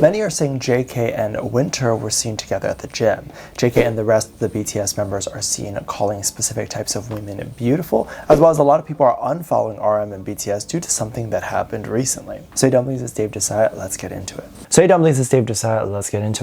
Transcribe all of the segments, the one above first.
Many are saying JK and Winter were seen together at the gym. JK and the rest of the BTS members are seen calling specific types of women beautiful, as well as a lot of people are unfollowing RM and BTS due to something that happened recently. So hey Dumplings, it's Dave Disci, let's get into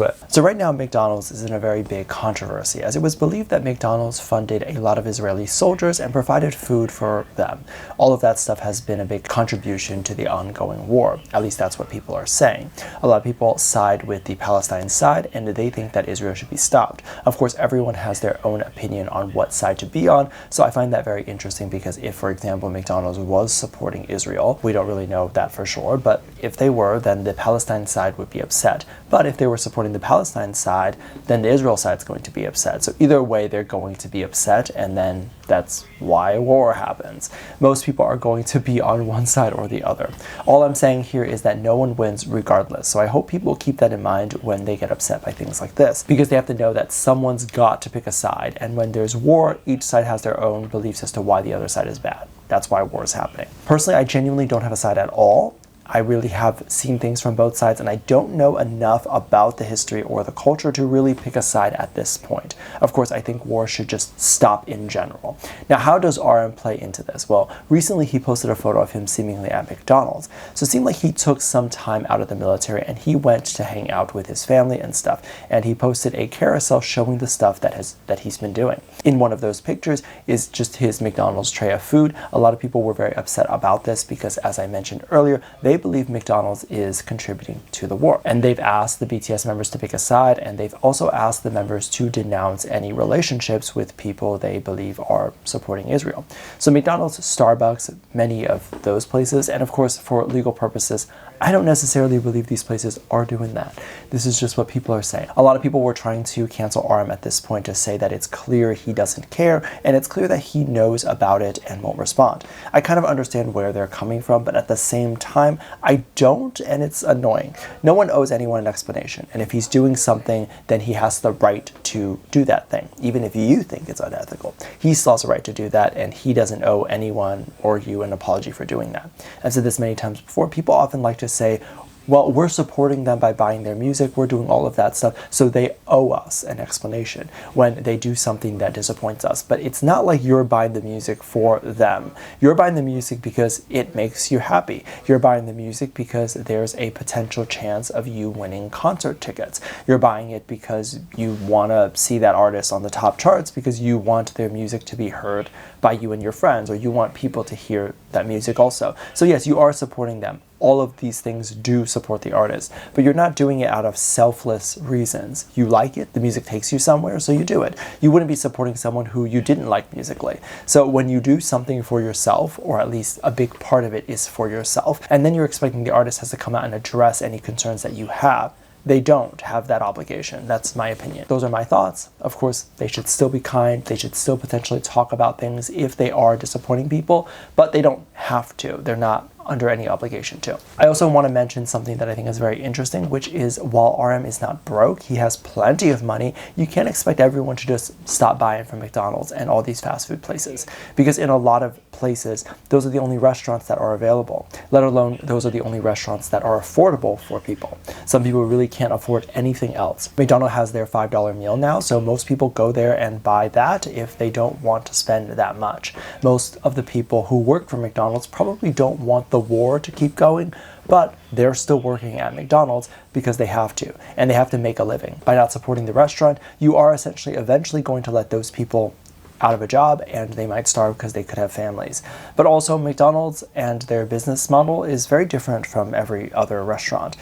it. So right now McDonald's is in a very big controversy, as it was believed that McDonald's funded a lot of Israeli soldiers and provided food for them. All of that stuff has been a big contribution to the ongoing war. At least that's what people are saying. A lot of people side with the Palestine side, and they think that Israel should be stopped. Of course, everyone has their own opinion on what side to be on, so I find that very interesting because if, for example, McDonald's was supporting Israel, we don't really know that for sure, but if they were, then the Palestine side would be upset. But if they were supporting the Palestine side, then the Israel side is going to be upset. So either way, they're going to be upset, and then that's why war happens. Most people are going to be on one side or the other. All I'm saying here is that no one wins regardless. So I hope people keep that in mind when they get upset by things like this, because they have to know that someone's got to pick a side. And when there's war, each side has their own beliefs as to why the other side is bad. That's why war is happening. Personally, I genuinely don't have a side at all. I really have seen things from both sides, and I don't know enough about the history or the culture to really pick a side at this point. Of course, I think war should just stop in general. Now, how does RM play into this? Well, recently he posted a photo of him seemingly at McDonald's. So it seemed like he took some time out of the military and he went to hang out with his family and stuff. And he posted a carousel showing the stuff that he's been doing. In one of those pictures is just his McDonald's tray of food. A lot of people were very upset about this because, as I mentioned earlier, they believe McDonald's is contributing to the war. And they've asked the BTS members to pick a side, and they've also asked the members to denounce any relationships with people they believe are supporting Israel. So McDonald's, Starbucks, many of those places, and of course for legal purposes, I don't necessarily believe these places are doing that. This is just what people are saying. A lot of people were trying to cancel RM at this point to say that it's clear he doesn't care, and it's clear that he knows about it and won't respond. I kind of understand where they're coming from, but at the same time, I don't, and it's annoying. No one owes anyone an explanation, and if he's doing something, then he has the right to do that thing, even if you think it's unethical. He still has the right to do that, and he doesn't owe anyone or you an apology for doing that. I've said this many times before. People often like to say, well, we're supporting them by buying their music, we're doing all of that stuff, so they owe us an explanation when they do something that disappoints us. But it's not like you're buying the music for them. You're buying the music because it makes you happy. You're buying the music because there's a potential chance of you winning concert tickets. You're buying it because you want to see that artist on the top charts, because you want their music to be heard by you and your friends, or you want people to hear that music also. So yes, you are supporting them. All of these things do support the artist, but you're not doing it out of selfless reasons. You like it, the music takes you somewhere, so you do it. You wouldn't be supporting someone who you didn't like musically. So when you do something for yourself, or at least a big part of it is for yourself, and then you're expecting the artist has to come out and address any concerns that you have, they don't have that obligation. That's my opinion. Those are my thoughts. Of course, they should still be kind. They should still potentially talk about things if they are disappointing people, but they don't have to. They're not under any obligation to. I also want to mention something that I think is very interesting, which is while RM is not broke, he has plenty of money. You can't expect everyone to just stop buying from McDonald's and all these fast food places, because in a lot of places, those are the only restaurants that are available, let alone those are the only restaurants that are affordable for people. Some people really can't afford anything else. McDonald's has their $5 meal now, so most people go there and buy that if they don't want to spend that much. Most of the people who work for McDonald's probably don't want the war to keep going, but they're still working at McDonald's because they have to, and they have to make a living. By not supporting the restaurant, you are essentially eventually going to let those people out of a job, and they might starve because they could have families. But also McDonald's and their business model is very different from every other restaurant.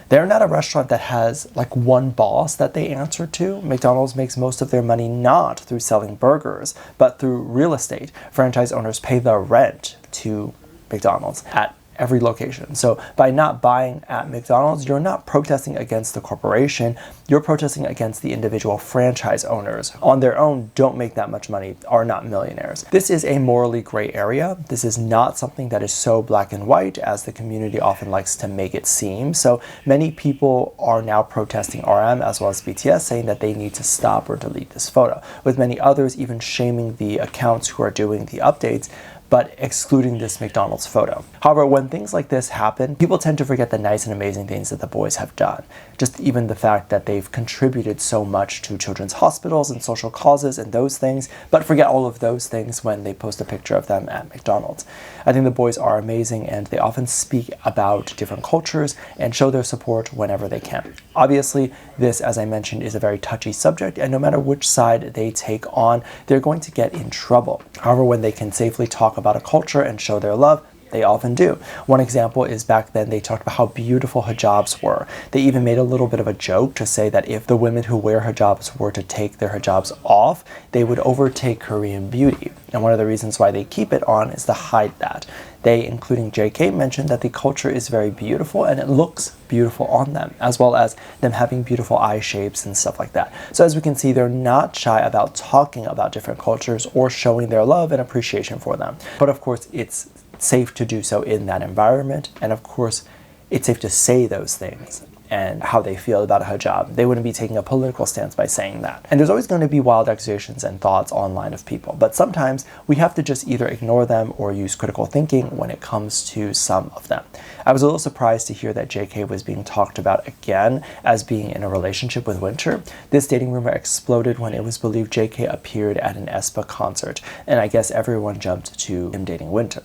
They're not a restaurant that has like one boss that they answer to. McDonald's makes most of their money not through selling burgers, but through real estate. Franchise owners pay the rent to McDonald's at every location. So by not buying at McDonald's, you're not protesting against the corporation, you're protesting against the individual franchise owners. On their own, don't make that much money, are not millionaires. This is a morally gray area. This is not something that is so black and white as the community often likes to make it seem. So many people are now protesting RM as well as BTS, saying that they need to stop or delete this photo, with many others even shaming the accounts who are doing the updates but excluding this McDonald's photo. However, when things like this happen, people tend to forget the nice and amazing things that the boys have done. Just even the fact that they've contributed so much to children's hospitals and social causes and those things, but forget all of those things when they post a picture of them at McDonald's. I think the boys are amazing, and they often speak about different cultures and show their support whenever they can. Obviously, this, as I mentioned, is a very touchy subject, and no matter which side they take on, they're going to get in trouble. However, when they can safely talk about a culture and show their love, they often do. One example is back then they talked about how beautiful hijabs were. They even made a little bit of a joke to say that if the women who wear hijabs were to take their hijabs off, they would overtake Korean beauty. And one of the reasons why they keep it on is to hide that. They, including JK, mentioned that the culture is very beautiful and it looks beautiful on them, as well as them having beautiful eye shapes and stuff like that. So as we can see, they're not shy about talking about different cultures or showing their love and appreciation for them. But of course, it's safe to do so in that environment, and of course it's safe to say those things and how they feel about a hijab. They wouldn't be taking a political stance by saying that. And there's always going to be wild accusations and thoughts online of people, but sometimes we have to just either ignore them or use critical thinking when it comes to some of them. I was a little surprised to hear that JK was being talked about again as being in a relationship with Winter. This dating rumor exploded when it was believed JK appeared at an aespa concert, and I guess everyone jumped to him dating Winter.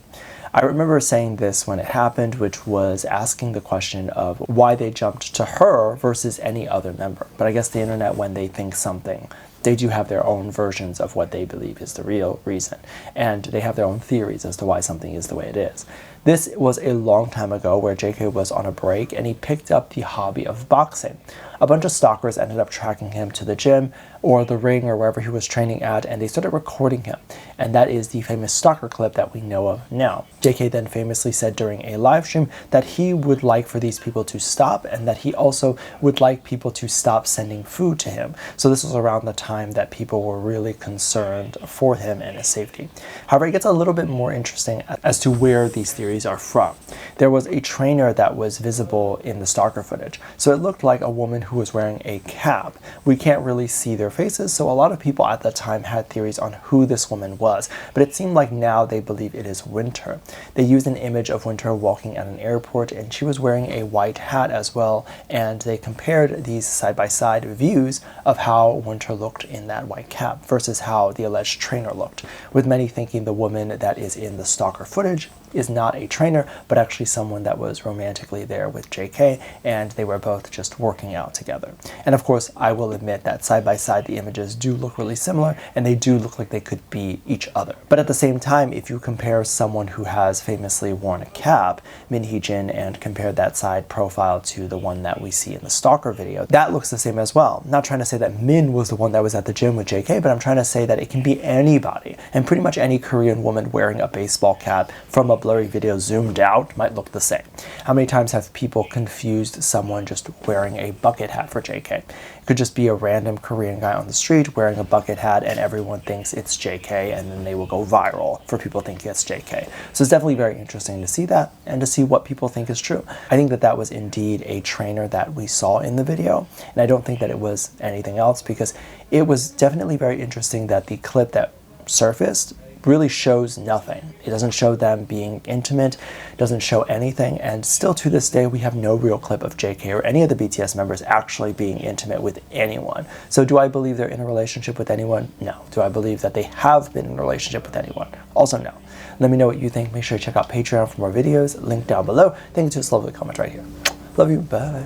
I remember saying this when it happened, which was asking the question of why they jumped to her versus any other member. But I guess the internet, when they think something, they do have their own versions of what they believe is the real reason. And they have their own theories as to why something is the way it is. This was a long time ago where JK was on a break and he picked up the hobby of boxing. A bunch of stalkers ended up tracking him to the gym or the ring or wherever he was training at, and they started recording him. And that is the famous stalker clip that we know of now. JK then famously said during a live stream that he would like for these people to stop, and that he also would like people to stop sending food to him. So this was around the time that people were really concerned for him and his safety. However, it gets a little bit more interesting as to where these theories are from. There was a trainer that was visible in the stalker footage. So it looked like a woman who was wearing a cap. We can't really see their faces, so a lot of people at the time had theories on who this woman was, but it seemed like now they believe it is Winter. They used an image of Winter walking at an airport, and she was wearing a white hat as well, and they compared these side-by-side views of how Winter looked in that white cap versus how the alleged trainer looked, with many thinking the woman that is in the stalker footage is not a trainer, but actually someone that was romantically there with JK, and they were both just working out together. And of course, I will admit that side by side the images do look really similar, and they do look like they could be each other. But at the same time, if you compare someone who has famously worn a cap, Min Hee-jin, and compare that side profile to the one that we see in the stalker video, that looks the same as well. I'm not trying to say that Min was the one that was at the gym with JK, but I'm trying to say that it can be anybody, and pretty much any Korean woman wearing a baseball cap from a blurry video zoomed out might look the same. How many times have people confused someone just wearing a bucket hat for JK? It could just be a random Korean guy on the street wearing a bucket hat and everyone thinks it's JK, and then they will go viral for people thinking it's JK. So it's definitely very interesting to see that and to see what people think is true. I think that that was indeed a trainer that we saw in the video, and I don't think that it was anything else, because it was definitely very interesting that the clip that surfaced really shows nothing. It doesn't show them being intimate, doesn't show anything, and still to this day we have no real clip of JK or any of the BTS members actually being intimate with anyone. So do I believe they're in a relationship with anyone? No. Do I believe that they have been in a relationship with anyone? Also no. Let me know what you think. Make sure to check out Patreon for more videos, link down below. Thank you to this lovely comment right here. Love you, bye.